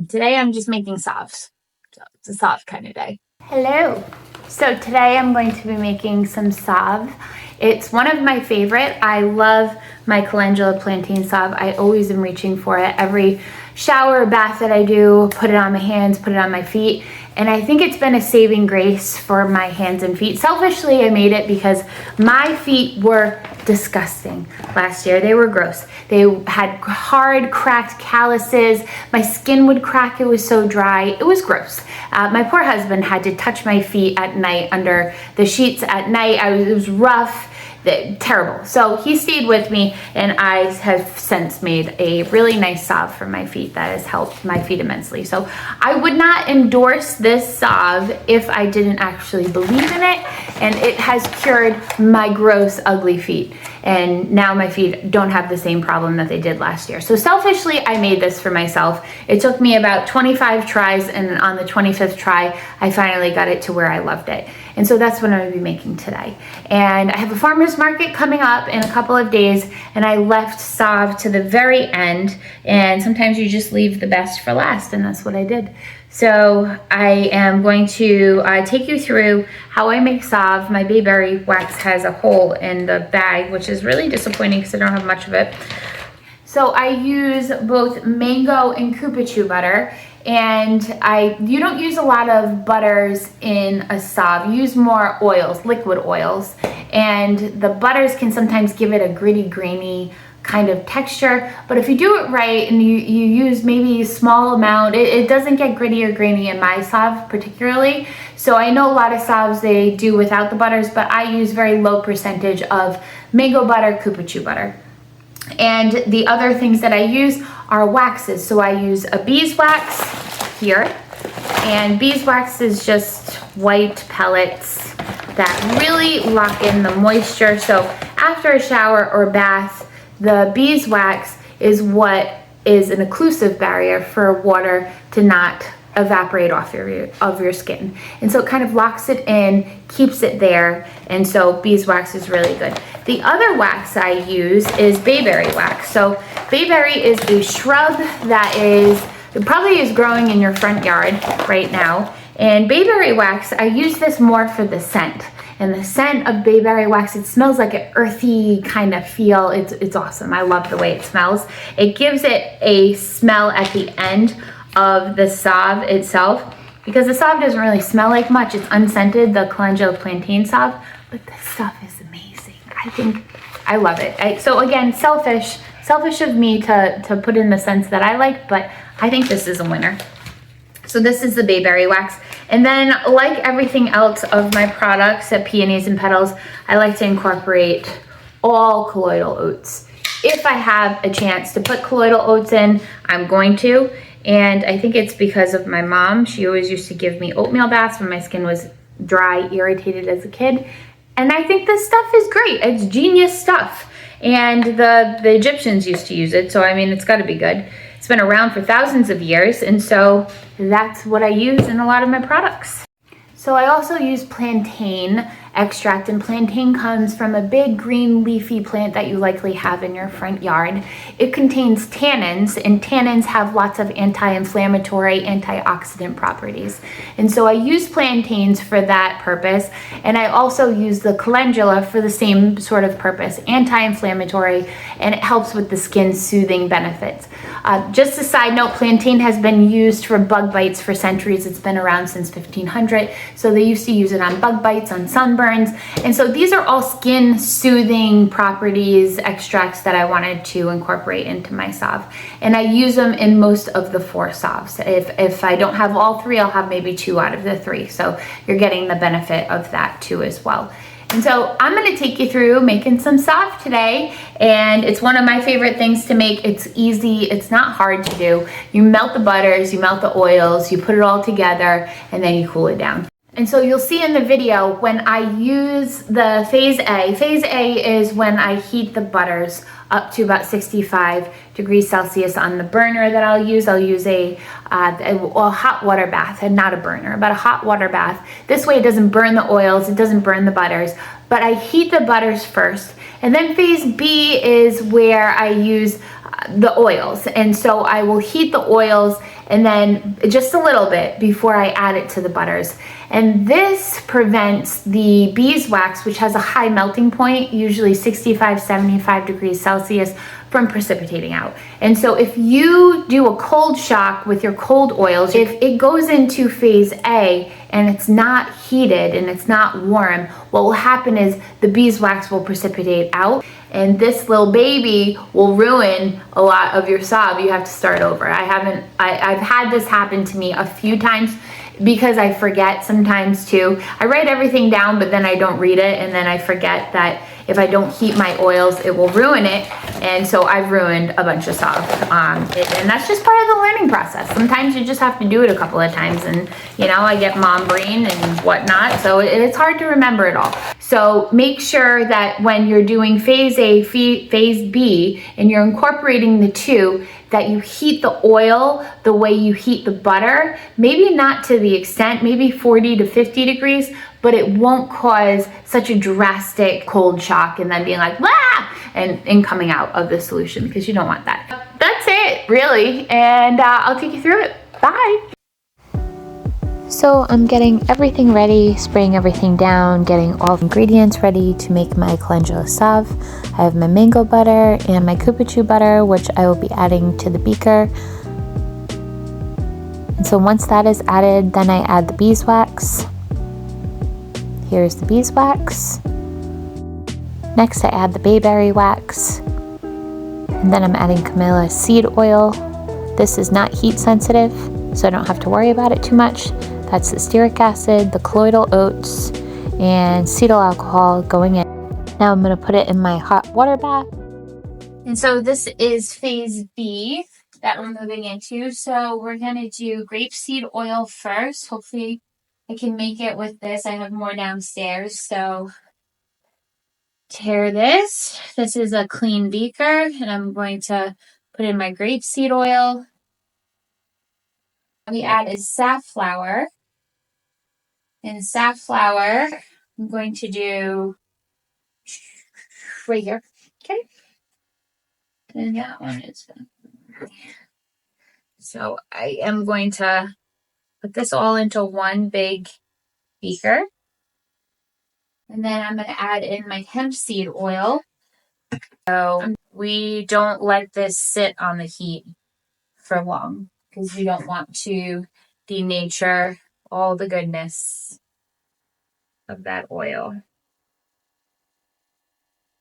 Today I'm just making salves. So it's a salve kind of day. Hello. So today I'm going to be making some salve. It's one of my favorite. I love my Calendula Plantain Salve. I always am reaching for it. Every shower or bath that I do, put it on my hands, put it on my feet. And I think it's been a saving grace for my hands and feet. Selfishly, I made it because my feet were disgusting last year. They were gross. They had hard, cracked calluses. My skin would crack. It was so dry. It was gross. My poor husband had to touch my feet at night under the sheets at night. It was rough. Terrible. So he stayed with me, and I have since made a really nice salve for my feet that has helped my feet immensely. So I would not endorse this salve if I didn't actually believe in it, and it has cured my gross, ugly feet. And now my feet don't have the same problem that they did last year. So selfishly, I made this for myself. It took me about 25 tries, and on the 25th try, I finally got it to where I loved it. And so that's what I'm gonna be making today. And I have a farmer's market coming up in a couple of days, and I left salve to the very end. And sometimes you just leave the best for last, and that's what I did. So I am going to take you through how I make salve. My bayberry wax has a hole in the bag, which is really disappointing because I don't have much of it. So I use both mango and cupuchu butter. And you don't use a lot of butters in a salve. You use more oils, liquid oils. And the butters can sometimes give it a gritty, grainy kind of texture. But if you do it right and you use maybe a small amount, it doesn't get gritty or grainy in my salve particularly. So I know a lot of salves they do without the butters, but I use very low percentage of mango butter, cupuchu butter. And the other things that I use are waxes. So I use a beeswax here, and beeswax is just white pellets that really lock in the moisture. So after a shower or bath, the beeswax is what is an occlusive barrier for water to not evaporate off of your skin. And so it kind of locks it in, keeps it there, and so beeswax is really good. The other wax I use is bayberry wax. So bayberry is a shrub that probably is growing in your front yard right now. And bayberry wax, I use this more for the scent. And the scent of bayberry wax, it smells like an earthy kind of feel. It's awesome. I love the way it smells. It gives it a smell at the end of the salve itself, because the salve doesn't really smell like much. It's unscented, the Calendula Plantain Salve, but this stuff is amazing. I love it. So again, selfish of me to put in the scents that I like, but I think this is a winner. So this is the bayberry wax. And then, like everything else of my products at Peonies and Petals, I like to incorporate all colloidal oats. If I have a chance to put colloidal oats in, I'm going to. And I think it's because of my mom. She always used to give me oatmeal baths when my skin was dry, irritated as a kid. And I think this stuff is great. It's genius stuff. And the Egyptians used to use it, so I mean, it's gotta be good. It's been around for thousands of years, and so that's what I use in a lot of my products. So I also use plantain extract, and plantain comes from a big green leafy plant that you likely have in your front yard. It contains tannins, and tannins have lots of anti-inflammatory, antioxidant properties. And so I use plantains for that purpose, and I also use the calendula for the same sort of purpose, anti-inflammatory, and it helps with the skin soothing benefits. Just a side note, plantain has been used for bug bites for centuries. It's been around since 1500. So they used to use it on bug bites, on sunburns. And so these are all skin soothing properties, extracts that I wanted to incorporate into my salve. And I use them in most of the 4 salves. If I don't have all 3, I'll have maybe 2 out of the 3. So you're getting the benefit of that too as well. And so I'm gonna take you through making some salve today, and it's one of my favorite things to make. It's easy, it's not hard to do. You melt the butters, you melt the oils, you put it all together, and then you cool it down. And so you'll see in the video when I use the phase A is when I heat the butters up to about 65 degrees Celsius on the burner that I'll use. I'll use a hot water bath, and not a burner, but a hot water bath. This way it doesn't burn the oils, it doesn't burn the butters, but I heat the butters first. And then phase B is where I use the oils. And so I will heat the oils and then just a little bit before I add it to the butters. And this prevents the beeswax, which has a high melting point, usually 65, 75 degrees Celsius, from precipitating out. And so if you do a cold shock with your cold oils, if it goes into phase A and it's not heated and it's not warm, what will happen is the beeswax will precipitate out, and this little baby will ruin a lot of your salve. You have to start over. I've had this happen to me a few times because I forget sometimes too. I write everything down, but then I don't read it, and then I forget that if I don't heat my oils, it will ruin it. And so I've ruined a bunch of salve. And that's just part of the learning process. Sometimes you just have to do it a couple of times, and you know, I get mom brain and whatnot, so it's hard to remember it all. So make sure that when you're doing phase A, phase B, and you're incorporating the two, that you heat the oil the way you heat the butter, maybe not to the extent, maybe 40 to 50 degrees, but it won't cause such a drastic cold shock and then being like, "Wah!" and coming out of the solution, because you don't want that. That's it, really, and I'll take you through it. Bye. So I'm getting everything ready, spraying everything down, getting all the ingredients ready to make my calendula salve. I have my mango butter and my cupuchu butter, which I will be adding to the beaker. And so once that is added, then I add the beeswax. Here's the beeswax. Next I add the bayberry wax. And then I'm adding camellia seed oil. This is not heat sensitive, so I don't have to worry about it too much. That's the stearic acid, the colloidal oats, and cetyl alcohol going in. Now I'm going to put it in my hot water bath. And so this is phase B that we're moving into. So we're going to do grapeseed oil first. Hopefully I can make it with this. I have more downstairs. So tear this. This is a clean beaker, and I'm going to put in my grapeseed oil. We added safflower. In safflower, I'm going to do right here. Okay. And that one is done. So I am going to put this all into one big beaker. And then I'm going to add in my hemp seed oil. So we don't let this sit on the heat for long, because we don't want to denature all the goodness of that oil.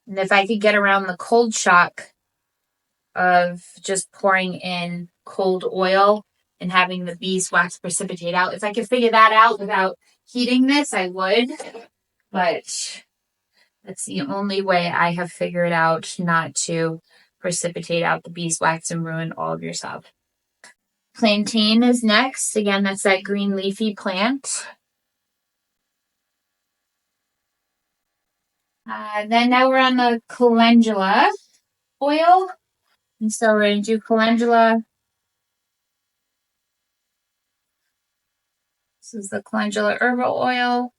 And if I could get around the cold shock of just pouring in cold oil and having the beeswax precipitate out, if I could figure that out without heating this, I would. But that's the only way I have figured out not to precipitate out the beeswax and ruin all of your salve. Plantain is next. Again, that's that green leafy plant. Then now we're on the calendula oil. And so we're going to do calendula. This is the calendula herbal oil.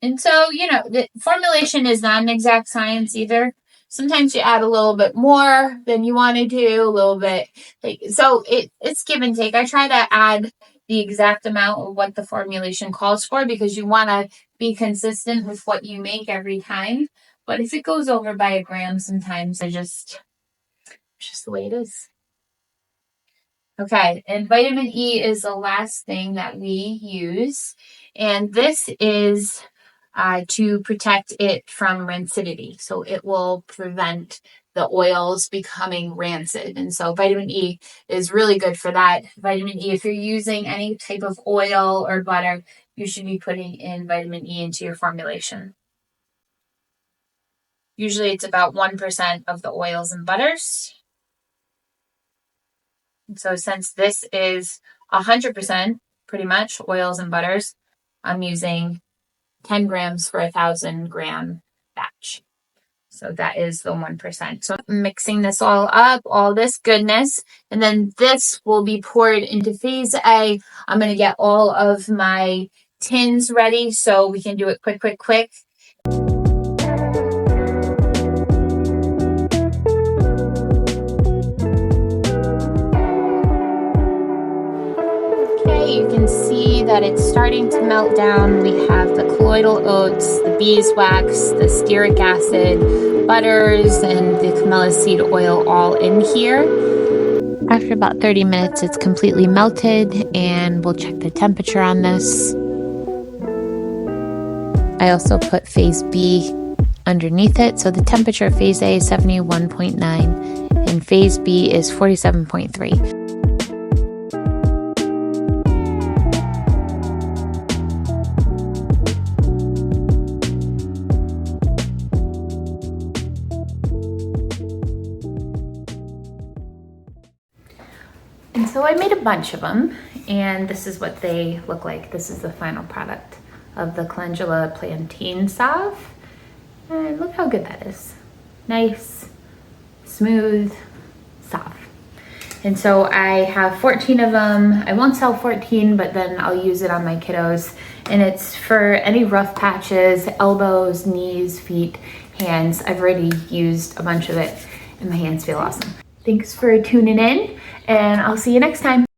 And so, you know, the formulation is not an exact science either. Sometimes you add a little bit more than you want to do, a little bit. So it's give and take. I try to add the exact amount of what the formulation calls for, because you want to be consistent with what you make every time. But if it goes over by a gram, sometimes it's just the way it is. Okay, and vitamin E is the last thing that we use. And this is to protect it from rancidity. So it will prevent the oils becoming rancid. And so vitamin E is really good for that. Vitamin E, if you're using any type of oil or butter, you should be putting in vitamin E into your formulation. Usually it's about 1% of the oils and butters. And so since this is 100% pretty much oils and butters, I'm using 10 grams for 1,000 gram batch. So that is the 1%. So I'm mixing this all up, all this goodness, and then this will be poured into phase A. I'm going to get all of my tins ready so we can do it quick. Okay, you can see that it's starting to melt down. We have the colloidal oats, the beeswax, the stearic acid, butters, and the camellia seed oil all in here. After about 30 minutes, it's completely melted, and we'll check the temperature on this. I also put phase B underneath it, so the temperature of phase A is 71.9 and phase B is 47.3. And so I made a bunch of them, and this is what they look like. This is the final product of the Calendula Plantain Salve. And look how good that is. Nice, smooth salve. And so I have 14 of them. I won't sell 14, but then I'll use it on my kiddos. And it's for any rough patches, elbows, knees, feet, hands. I've already used a bunch of it and my hands feel awesome. Thanks for tuning in, and I'll see you next time.